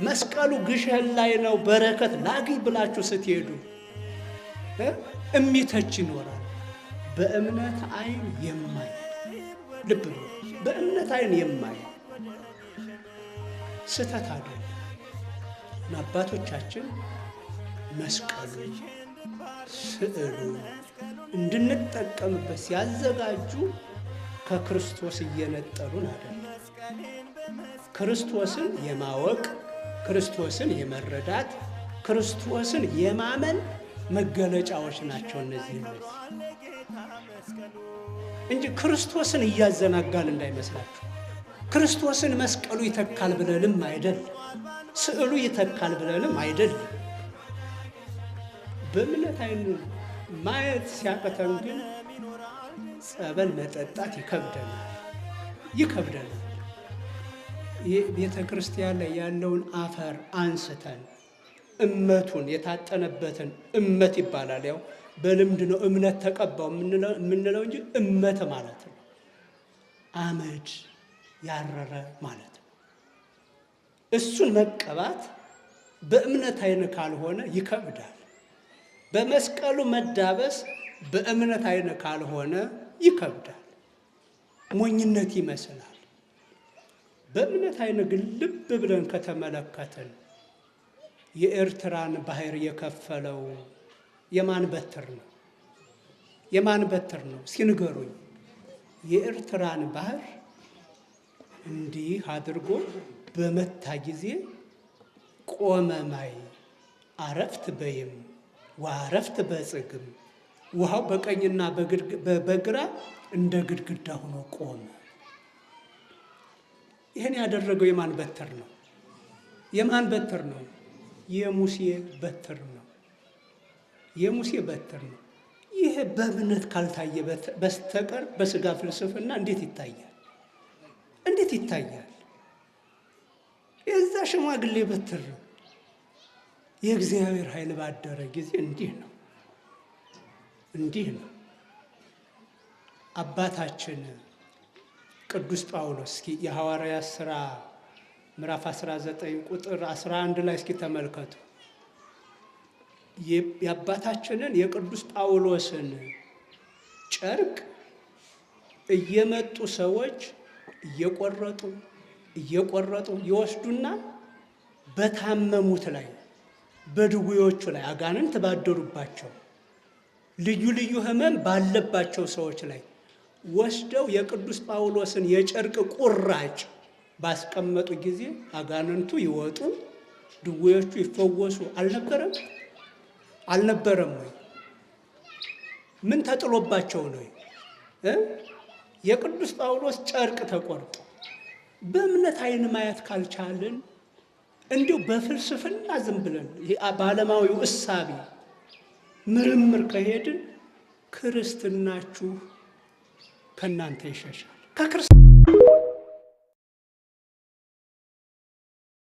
መስቀሉ ግሸን ላይ ነው በረከት ላግኝ ብላችሁ ስትሄዱ እሚተች ይኖራል። በእምነት አይን የማይ ልብ ነው። በእምነት አይን የማይ ስተት አይደለም። አባቶቻችን መስቀሉ ስዕሉ እንድንጠቀምበት ሲያዘጋጁ ከክርስቶስ እየነጠሉን አይደለም። ክርስቶስን የማወቅ ክርስቶስን የመረዳት ክርስቶስን የማመን መገለጫዎች ናቸው እነዚህ እንጂ ክርስቶስን እያዘናጋል እንዳይመስላችሁ። ክርስቶስን መስቀሉ ይተካል ብለንም አይደል፣ ስዕሉ ይተካል ብለንም አይደል። በእምነት አይን ማየት ሲያቀተን ግን ጸበል መጠጣት ይከብደናል። ቤተ ክርስቲያን ላይ ያለውን አፈር አንስተን እመቱን የታጠነበትን እመት ይባላል። ያው በልምድ ነው እምነት ተቀባው የምንለው እንጂ እመት ማለት ነው አመድ ያረረ ማለት ነው። እሱን መቀባት በእምነት አይን ካልሆነ ይከብዳል። በመስቀሉ መዳበስ በእምነት አይን ካልሆነ ይከብዳል፣ ሞኝነት ይመስላል። በእምነት አይን ግን ልብ ብለን ከተመለከትን የኤርትራን ባህር የከፈለው የማን በትር ነው? የማን በትር ነው? እስኪ ንገሩኝ። የኤርትራን ባህር እንዲህ አድርጎ በመታ ጊዜ ቆመ ማይ አረፍት በይም ወአረፍት በጽግም፣ ውሃው በቀኝና በግራ እንደ ግድግዳ ሆኖ ቆመ። ይህን ያደረገው የማን በትር ነው? የማን በትር ነው? የሙሴ በትር ነው። የሙሴ በትር ነው። ይሄ በእምነት ካልታየ በስተቀር በስጋ ፍልስፍና እንዴት ይታያል? እንዴት ይታያል? የዛ ሽማግሌ በትር ነው። የእግዚአብሔር ኃይል ባደረ ጊዜ እንዲህ ነው። አባታችን ቅዱስ ጳውሎስ እስኪ የሐዋርያት ሥራ ምዕራፍ 19 ቁጥር 11 ላይ እስኪ ተመልከቱ። የአባታችንን የቅዱስ ጳውሎስን ጨርቅ እየመጡ ሰዎች እየቆረጡ ይወስዱና በታመሙት ላይ በድዌዎቹ ላይ አጋንንት ባደሩባቸው ልዩ ልዩ ሕመም ባለባቸው ሰዎች ላይ ወስደው የቅዱስ ጳውሎስን የጨርቅ ቁራጭ ባስቀመጡ ጊዜ አጋንንቱ ይወጡ፣ ድዌዎቹ ይፈወሱ አልነበረም ወይ? ምን ተጥሎባቸው ነው? የቅዱስ ጳውሎስ ጨርቅ ተቆርጦ። በእምነት አይን ማየት ካልቻልን እንዲሁ በፍልስፍና ዝም ብለን በዓለማዊው እሳቤ ምርምር ከሄድን ክርስትናችሁ ከእናንተ ይሸሻል።